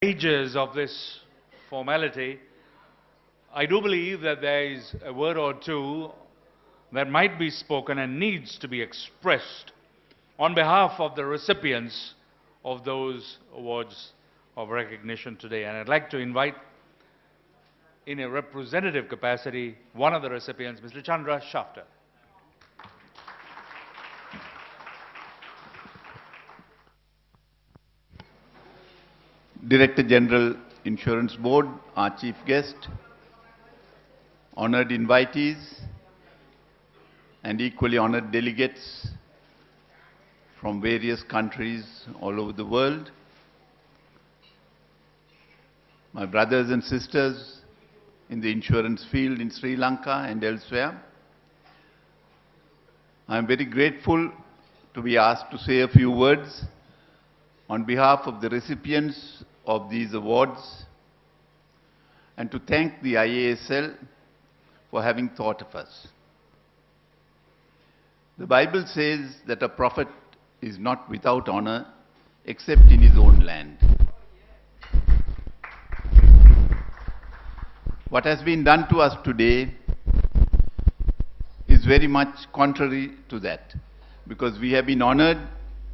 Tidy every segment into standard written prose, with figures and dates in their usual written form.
Stages of this formality, I do believe that there is a word or two that might be spoken and needs to be expressed on behalf of the recipients of those awards of recognition today. And I'd like to invite, in a representative capacity, one of the recipients, Mr. Chandra Shafter. Director General, Insurance Board, our chief guest, honored invitees, and equally honored delegates from various countries all over the world, my brothers and sisters in the insurance field in Sri Lanka and elsewhere. I am very grateful to be asked to say a few words on behalf of the recipients of these awards and to thank the IASL for having thought of us. The Bible says that a prophet is not without honor except in his own land. What has been done to us today is very much contrary to that, because we have been honored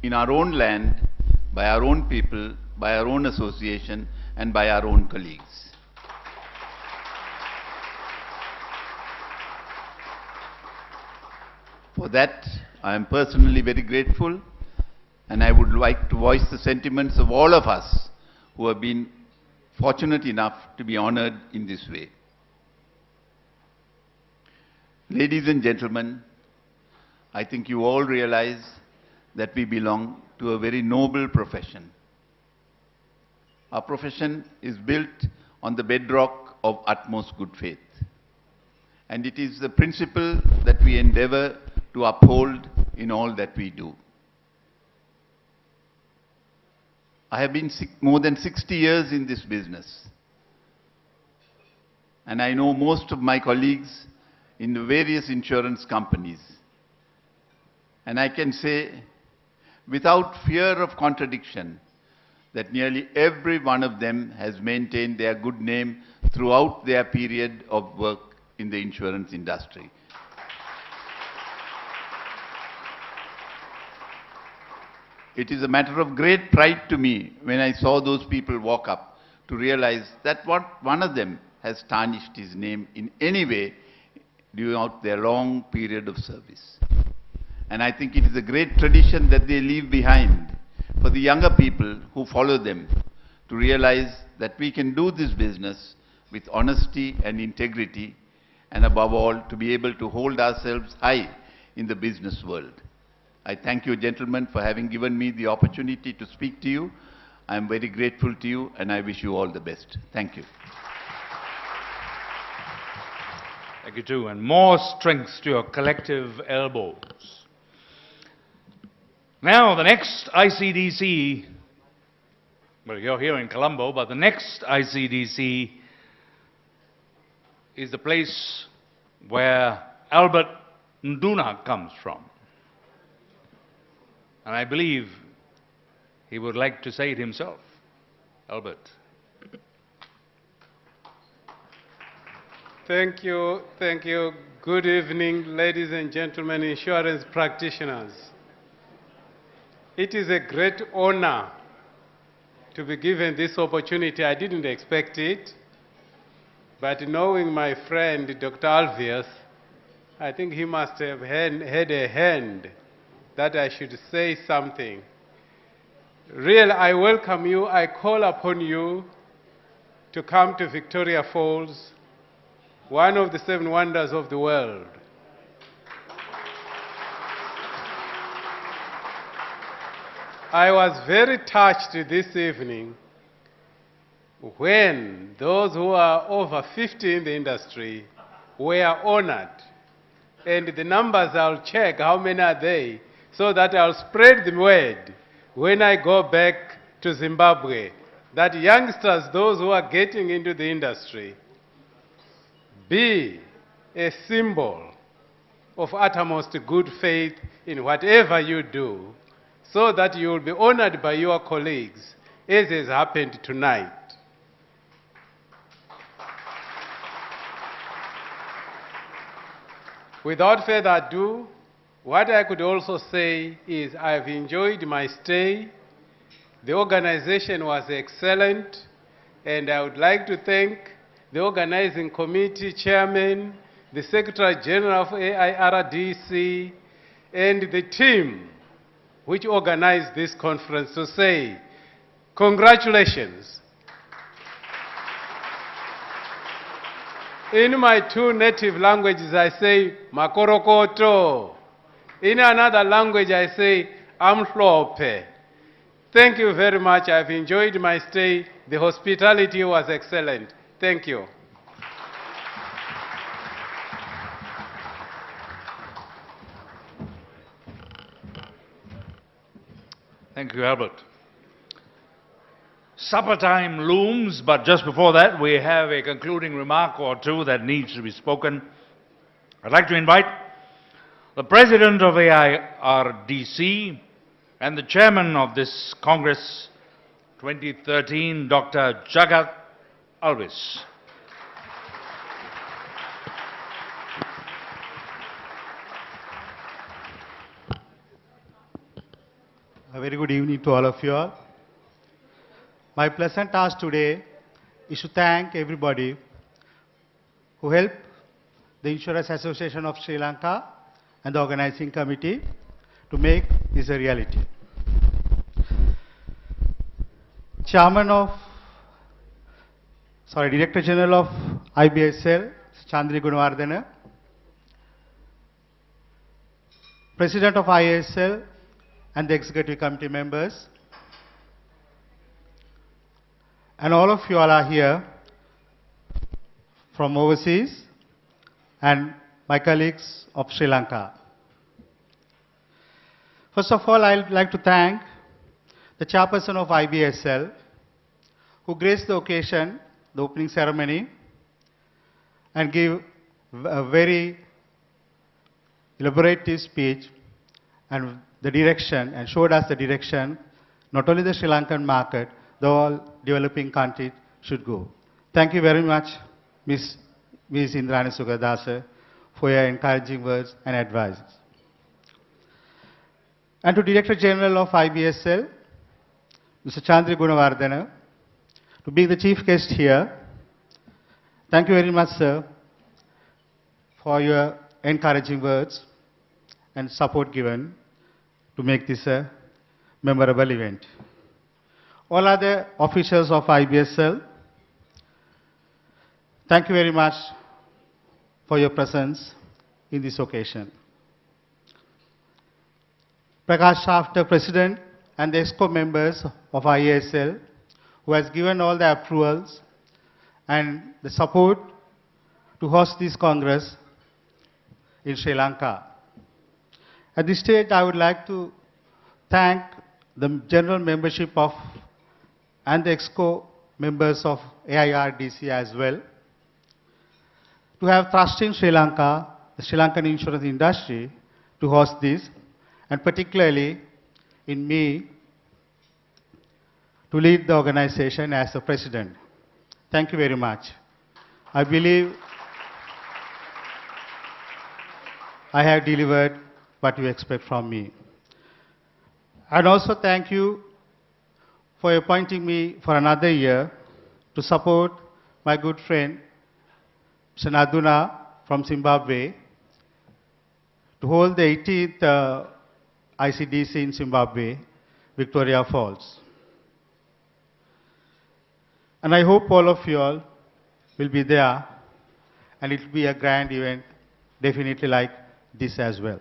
in our own land by our own people, by our own association, and by our own colleagues. For that, I am personally very grateful, and I would like to voice the sentiments of all of us who have been fortunate enough to be honored in this way. Ladies and gentlemen, I think you all realize that we belong to a very noble profession. Our profession is built on the bedrock of utmost good faith. And it is the principle that we endeavor to uphold in all that we do. I have been more than 60 years in this business. And I know most of my colleagues in the various insurance companies. And I can say, without fear of contradiction, that nearly every one of them has maintained their good name throughout their period of work in the insurance industry. It is a matter of great pride to me when I saw those people walk up to realize that one of them has tarnished his name in any way throughout their long period of service. And I think it is a great tradition that they leave behind for the younger people who follow them to realize that we can do this business with honesty and integrity, and above all, to be able to hold ourselves high in the business world. I thank you, gentlemen, for having given me the opportunity to speak to you. I am very grateful to you, and I wish you all the best. Thank you. Thank you too, and more strength to your collective elbows. Now, the next ICDC, well, you're here in Colombo, but the next ICDC is the place where Albert Nduna comes from. And I believe he would like to say it himself. Albert. Thank you. Thank you. Good evening, ladies and gentlemen, insurance practitioners. It is a great honor to be given this opportunity. I didn't expect it, but knowing my friend, Dr. Alvius, I think he must have had a hand that I should say something. Really, I welcome you. I call upon you to come to Victoria Falls, one of the 7 wonders of the world. I was very touched this evening when those who are over 50 in the industry were honored. And the numbers, I'll check how many are they, so that I'll spread the word when I go back to Zimbabwe, that youngsters, those who are getting into the industry, be a symbol of uttermost good faith in whatever you do, so that you will be honored by your colleagues, as has happened tonight. Without further ado, what I could also say is I've enjoyed my stay. The organization was excellent, and I would like to thank the organizing committee chairman, the Secretary General of AIRDC, and the team which organized this conference to say, congratulations. In my two native languages, I say, makorokoto. In another language, I say, amhlope. Thank you very much. I've enjoyed my stay. The hospitality was excellent. Thank you. Thank you, Albert. Supper time looms, but just before that, we have a concluding remark or two that needs to be spoken. I'd like to invite the President of AIRDC and the Chairman of this Congress 2013, Dr. Jagat Alvis. A very good evening to all of you all. My pleasant task today is to thank everybody who helped the Insurance Association of Sri Lanka and the organizing committee to make this a reality. Director General of IBSL, Chandri Gunawardena, President of IASL and the Executive Committee members, and all of you all are here from overseas, and my colleagues of Sri Lanka. First of all, I'd like to thank the chairperson of IBSL, who graced the occasion, the opening ceremony, and gave a very elaborate speech and the direction, and showed us the direction, not only the Sri Lankan market, the all developing countries should go. Thank you very much, Ms. Indrani Sugadasa, for your encouraging words and advice. And to Director General of IBSL, Mr. Chandri Gunawardena, to be the chief guest here. Thank you very much, sir, for your encouraging words and support given to make this a memorable event. All other officials of IBSL, thank you very much for your presence in this occasion. Prakash Shafter, President, and the EXCO members of IASL, who has given all the approvals and the support to host this Congress in Sri Lanka. At this stage, I would like to thank the general membership of and the EXCO members of AIRDC as well, to have trust in Sri Lanka, the Sri Lankan insurance industry, to host this, and particularly in me to lead the organization as the president. Thank you very much. I believe I have delivered what you expect from me. And also thank you for appointing me for another year to support my good friend, Mr. Naduna from Zimbabwe, to hold the 18th ICDC in Zimbabwe, Victoria Falls. And I hope all of you all will be there, and it will be a grand event, definitely like this as well.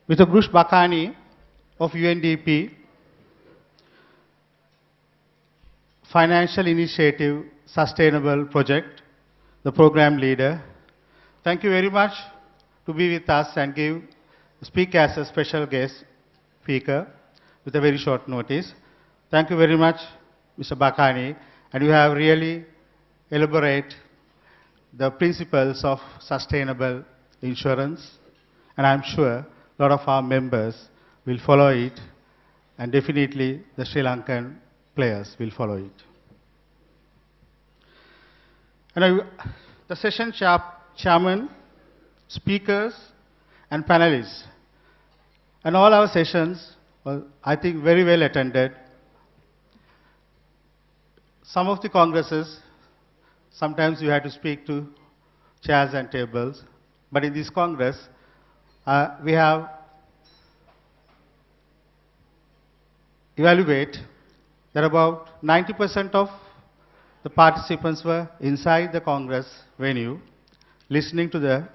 Mr. Bruce Bakani of UNDP, Financial Initiative Sustainable Project, the program leader, thank you very much to be with us and speak as a special guest speaker with a very short notice. Thank you very much, Mr. Bakani, and you have really elaborated the principles of sustainable insurance, and I'm sure a lot of our members will follow it, and definitely the Sri Lankan players will follow it. And the session chairman, speakers, and panelists. And all our sessions were, I think, very well attended. Some of the congresses, sometimes you had to speak to chairs and tables. But in this congress, we have evaluate that about 90% of the participants were inside the congress venue listening to the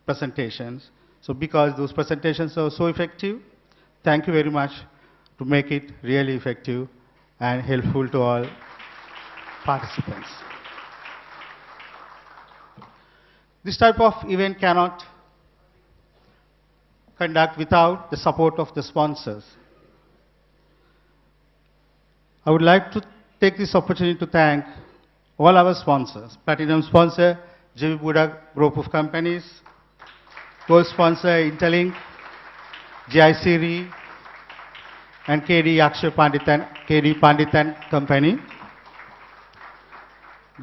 presentations. So because those presentations are so effective, thank you very much to make it really effective and helpful to all participants. This type of event cannot conduct without the support of the sponsors. I would like to take this opportunity to thank all our sponsors. Platinum sponsor, JV Buddha Group of Companies, co-sponsor Interlink, GIC Re, and KD Akshay Panditan, KD Panditan Company.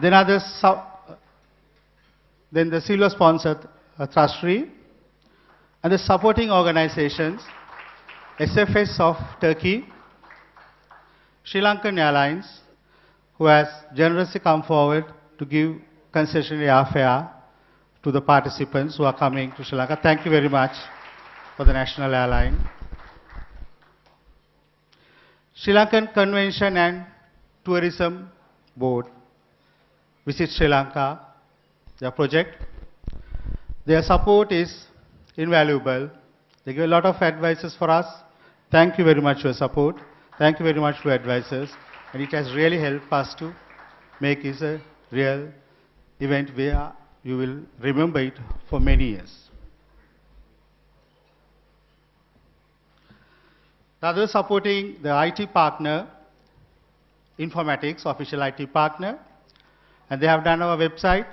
Then the silver sponsor, Trustry, and the supporting organizations, SFS of Turkey, Sri Lankan Airlines, who has generously come forward to give concessionary airfare to the participants who are coming to Sri Lanka. Thank you very much for the National Airline. Sri Lankan Convention and Tourism Board Visit Sri Lanka, their project. Their support is invaluable. They give a lot of advices for us. Thank you very much for your support. Thank you very much for your advices. And it has really helped us to make this a real event where you will remember it for many years. The other supporting the IT partner, Informatics, official IT partner, and they have done our website.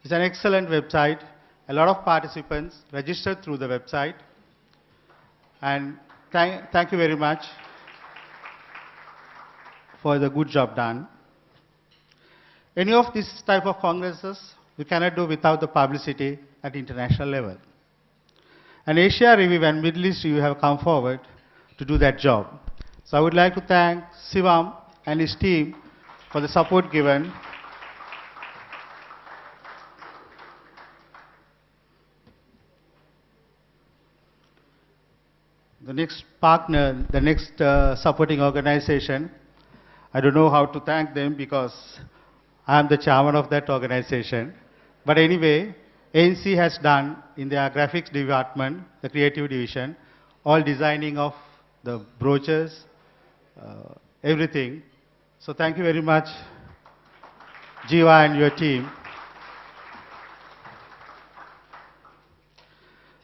It's an excellent website. A lot of participants registered through the website. And thank you very much for the good job done. Any of these type of congresses, we cannot do without the publicity at international level. And Asia Review and Middle East Review have come forward to do that job. So I would like to thank Sivam and his team for the support given. The next partner, the next supporting organization, I don't know how to thank them because I am the chairman of that organization. But anyway, ANC has done in their graphics department, the creative division, all designing of the brochures, everything. So thank you very much, Jiva and your team.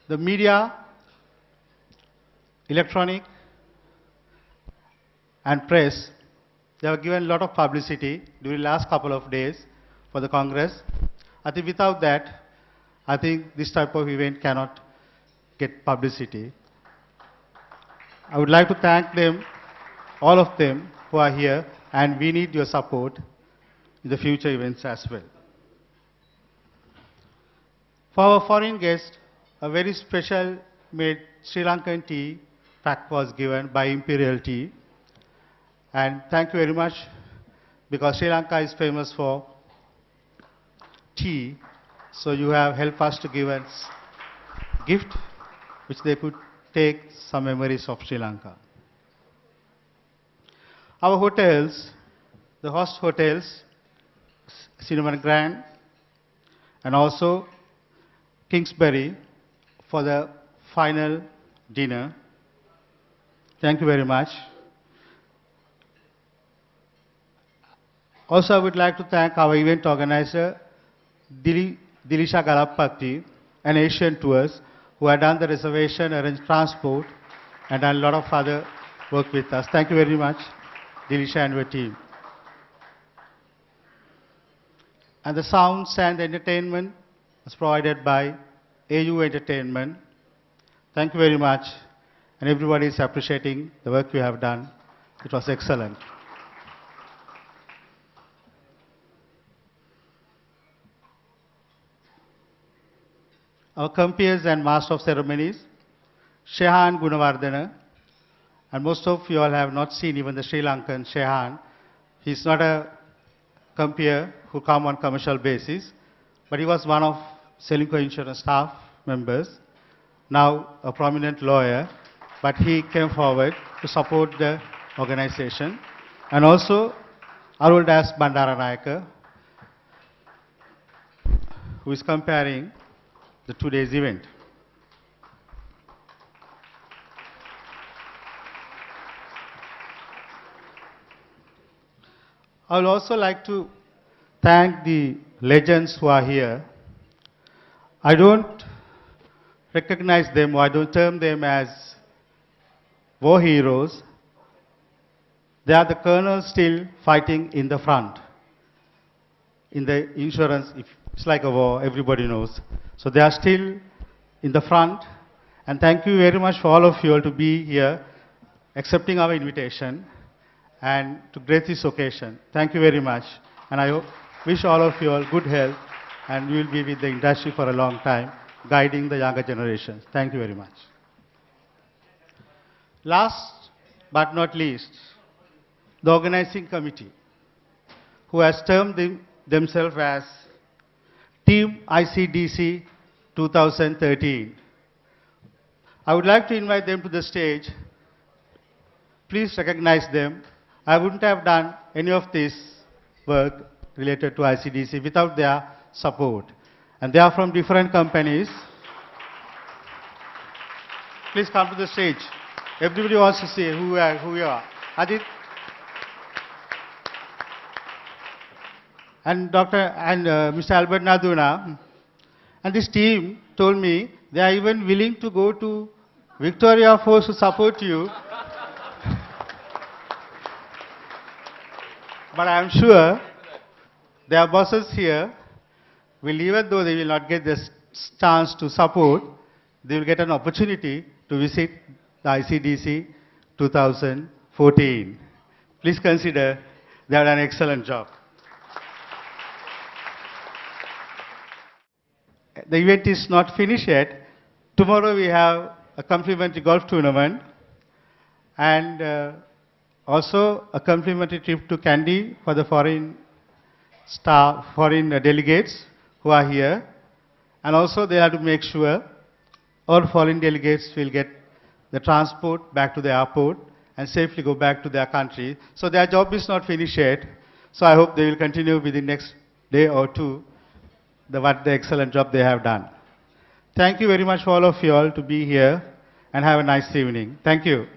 The media, electronic and press, they have given a lot of publicity during the last couple of days for the Congress. I think without that, I think this type of event cannot get publicity. I would like to thank them, all of them who are here, and we need your support in the future events as well. For our foreign guests, a very special made Sri Lankan tea pack was given by Imperial Tea. And thank you very much, because Sri Lanka is famous for tea. So you have helped us to give us gift, which they could take some memories of Sri Lanka. Our hotels, the host hotels, Cinnamon Grand, and also Kingsbury for the final dinner. Thank you very much. Also, I would like to thank our event organizer, Dilisha Galapati and Asian Tours, who have done the reservation, arranged transport, and done a lot of other work with us. Thank you very much, Dilisha and your team. And the sounds and entertainment was provided by AU Entertainment. Thank you very much. And everybody is appreciating the work you have done. It was excellent. our compeers and master of ceremonies, Shehan Gunawardena, and most of you all have not seen even the Sri Lankan Shehan. He's not a compeer who come on commercial basis, but he was one of Selinco Insurance staff members, now a prominent lawyer, but he came forward to support the organization. And also Aruldas Bandaranayake, who is comparing the today's event. I would also like to thank the legends who are here. I don't recognize them, or I don't term them as war heroes. They are the colonels still fighting in the front. In the insurance, it's like a war, everybody knows. So they are still in the front. And thank you very much for all of you all to be here, accepting our invitation, and to grace this occasion. Thank you very much. And I wish all of you all good health, and we will be with the industry for a long time, guiding the younger generations. Thank you very much. Last but not least, the organizing committee, who has termed themselves as Team ICDC 2013. I would like to invite them to the stage. Please recognize them. I wouldn't have done any of this work related to ICDC without their support. And they are from different companies. Please come to the stage. Everybody wants to see who you are. Ajit. And Mr. Albert Naduna. And this team told me they are even willing to go to Victoria Falls to support you. But I am sure their bosses here will, even though they will not get this chance to support, they will get an opportunity to visit the ICDC 2014. Please consider they have done an excellent job. The event is not finished yet. Tomorrow we have a complimentary golf tournament and also a complimentary trip to Kandy for the foreign delegates who are here. And also they have to make sure all foreign delegates will get the transport back to the airport and safely go back to their country. So their job is not finished yet. So I hope they will continue within the next day or two the excellent job they have done. Thank you very much for all of you all to be here, and have a nice evening. Thank you.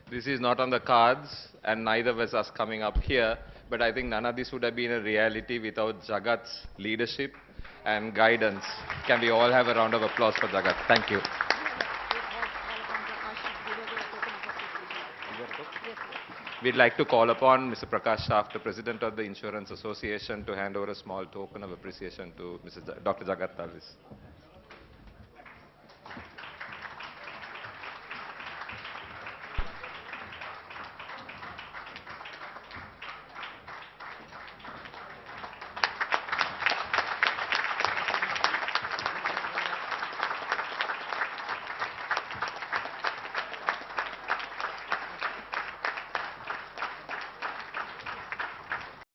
This is not on the cards, and neither was us coming up here, but I think none of this would have been a reality without Jagat's leadership and guidance. Can we all have a round of applause for Jagat? Thank you. We'd like to call upon Mr. Prakash Shafter, the President of the Insurance Association, to hand over a small token of appreciation to Dr. Jagat Talvis.